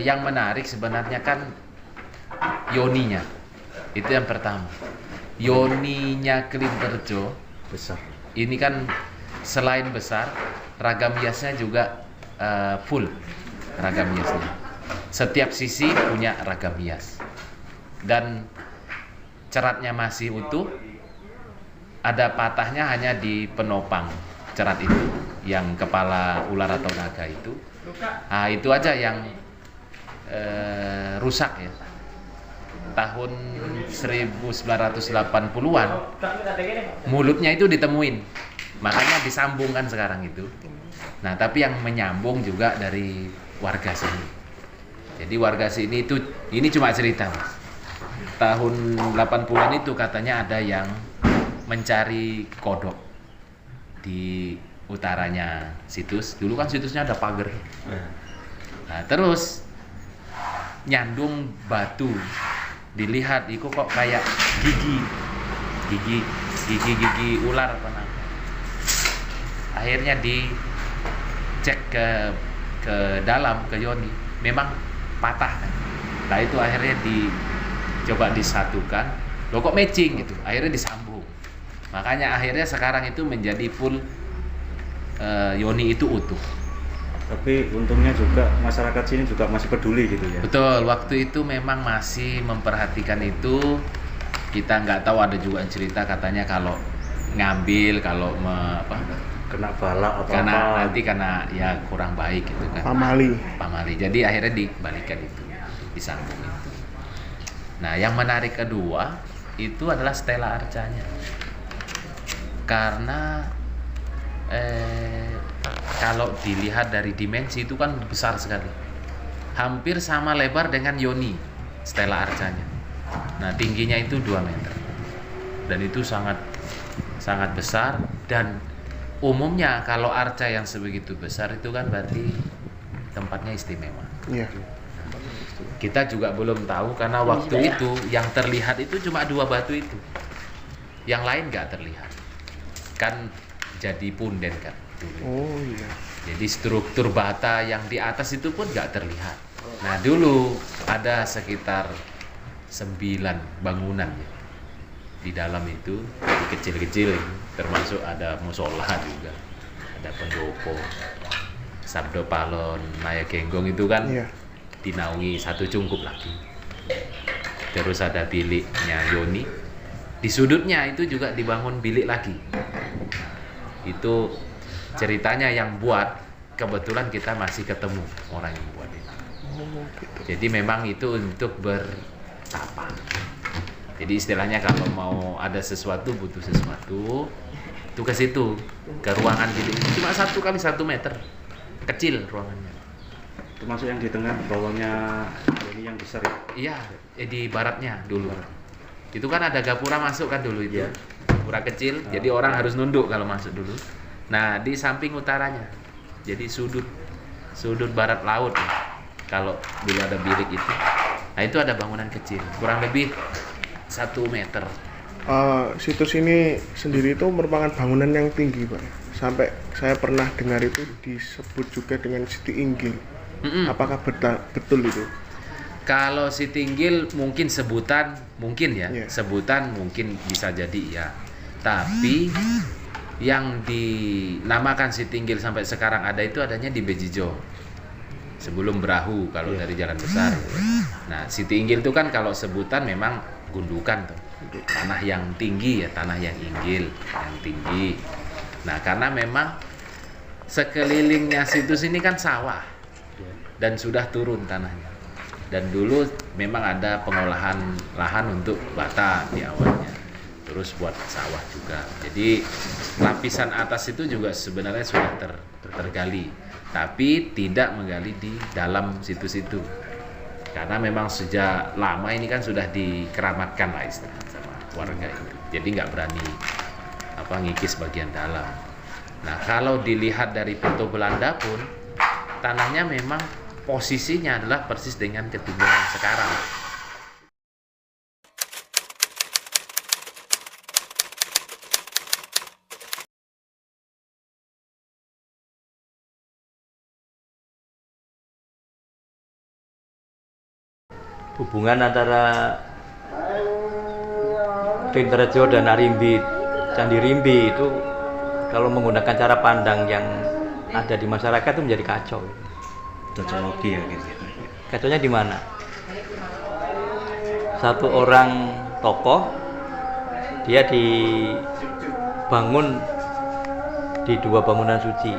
Yang menarik sebenarnya kan yoninya, itu yang pertama. Yoninya Klimperjo besar. ini kan selain besar, ragam hiasnya juga full ragam hiasnya. Setiap sisi punya ragam hias dan ceratnya masih utuh. Ada patahnya hanya di penopang cerat itu, yang kepala ular atau naga itu. Nah, itu aja yang rusak ya. Tahun 1980-an mulutnya itu ditemuin, makanya disambungkan sekarang itu. Nah, tapi yang menyambung juga dari warga sini. Jadi warga sini itu, ini cuma cerita Mas. Tahun 80-an itu katanya ada yang mencari kodok di utaranya situs. Dulu kan situsnya ada pagar. Nah, terus nyandung batu, dilihat itu kok kayak gigi ular apa namanya. Akhirnya dicek ke dalam, ke yoni, memang patah kan. Nah, itu akhirnya dicoba disatukan, loh kok matching gitu, akhirnya disambung. Makanya akhirnya sekarang itu menjadi full yoni itu utuh. Tapi untungnya juga masyarakat sini juga masih peduli gitu ya. Betul, waktu itu memang masih memperhatikan itu. Kita nggak tahu, ada juga cerita katanya kalau ngambil, kalau kena balak atau karena apa. nanti karena ya kurang baik gitu kan. Pamali. Jadi akhirnya dibalikan itu, disambung itu. Nah, yang menarik kedua itu adalah stela arcanya. Karena kalau dilihat dari dimensi itu kan besar sekali, hampir sama lebar dengan yoni stela arcanya. Nah, tingginya itu 2 meter dan itu sangat besar. Dan umumnya kalau arca yang sebegitu besar itu kan berarti tempatnya istimewa. Iya. Kita juga belum tahu karena waktu itu yang terlihat itu cuma 2 batu itu, yang lain nggak terlihat kan, jadi punden kan dulu. Oh iya. Jadi struktur bata yang di atas itu pun nggak terlihat. Nah, dulu ada sekitar 9 bangunan ya di dalam itu, kecil-kecil, termasuk ada musola juga, ada pendopo, sabdo palon, maya genggong itu kan. Iya. Dinaungi 1 cungkup lagi. Terus ada biliknya yoni. Di sudutnya itu juga dibangun bilik lagi. Itu ceritanya yang buat, kebetulan kita masih ketemu orang yang buat itu. Oh, gitu. Jadi memang itu untuk bertapa. Jadi istilahnya kalau mau ada sesuatu, butuh sesuatu, itu ke situ, ke ruangan bilik. Cuma 1 kali 1 meter, kecil ruangannya. termasuk yang di tengah bawahnya ini yang besar ya? Iya, di baratnya dulu. Itu kan ada gapura masuk kan dulu itu. Iya. Gapura kecil, jadi orang harus nunduk kalau masuk dulu. Nah, di samping utaranya. Jadi sudut barat laut ya. Kalau dulu ada bilik itu. Nah, itu ada bangunan kecil, kurang lebih 1 meter. Situs ini sendiri itu merupakan bangunan yang tinggi, Pak. Sampai saya pernah dengar itu disebut juga dengan Siti Inggil. Apakah betul itu? Kalau Siti Inggil mungkin sebutan, mungkin ya, Yeah. sebutan mungkin bisa jadi ya. Tapi yang dinamakan Siti Inggil sampai sekarang ada itu adanya di Bejijo. Sebelum Berahu kalau dari Jalan Besar. Nah, Siti Inggil itu kan kalau sebutan memang gundukan tuh. Tanah yang tinggi ya, tanah yang inggil, yang tinggi. Nah, karena memang sekelilingnya situs ini kan sawah dan sudah turun tanahnya. Dan dulu memang ada pengolahan lahan untuk bata di awalnya. Terus buat sawah juga. Jadi lapisan atas itu juga sebenarnya sudah tergali. Tapi tidak menggali di dalam situs itu. Karena memang sejak lama ini kan sudah dikeramatkan lah istilahnya sama warga itu. Jadi nggak berani ngikis bagian dalam. Nah, kalau dilihat dari foto Belanda pun tanahnya memang posisinya adalah persis dengan ketinggian sekarang. Hubungan antara Tinterejo dan Arimbi, Candi Rimbi itu kalau menggunakan cara pandang yang ada di masyarakat itu menjadi kacau. Cocologi ya gitu. Kacaunya di mana? Satu orang tokoh dia dibangun di 2 bangunan suci.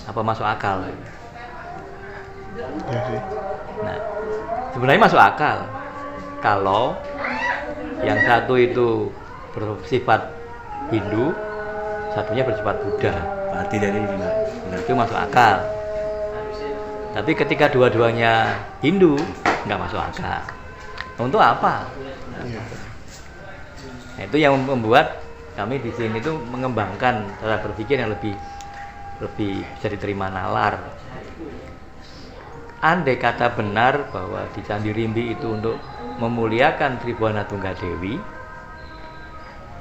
Apa masuk akal? Ya sih. Nah, sebenarnya masuk akal kalau yang satu itu bersifat Hindu, satunya bersifat Buddha. Arti dari ini benar. Itu masuk akal. Tapi ketika dua-duanya Hindu, nggak masuk akal. Untuk apa? Iya. Nah, itu yang membuat kami di sini tuh mengembangkan cara berpikir yang lebih bisa diterima nalar. Andai kata benar bahwa di Candi Rimbi itu untuk memuliakan Tribhuwana Tunggadewi,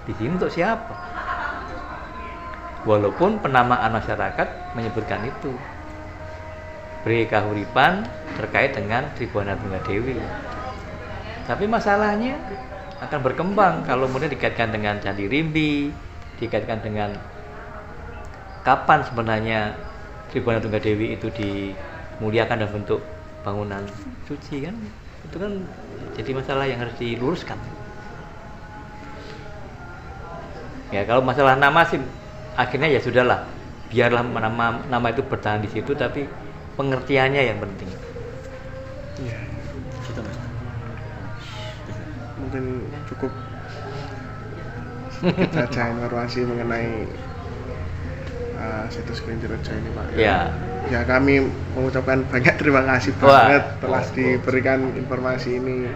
di sini untuk siapa? Walaupun penamaan masyarakat menyebutkan itu, Beri Kahuripan terkait dengan Tribhuwana Tunggadewi. Tapi masalahnya akan berkembang kalau kemudian dikaitkan dengan Candi Rimbi, dikaitkan dengan kapan sebenarnya Tribhuwana Tunggadewi itu dimuliakan dalam bentuk bangunan suci kan, itu kan jadi masalah yang harus diluruskan. Ya kalau masalah nama sih akhirnya ya sudahlah, biarlah nama itu bertahan di situ, tapi pengertiannya yang penting. Iya. Kita Mas. Mungkin cukup saja informasi mengenai situs Kelinci Rejo ini, Pak. Ya. Ya, kami mengucapkan banyak terima kasih Wah. banget telah diberikan informasi ini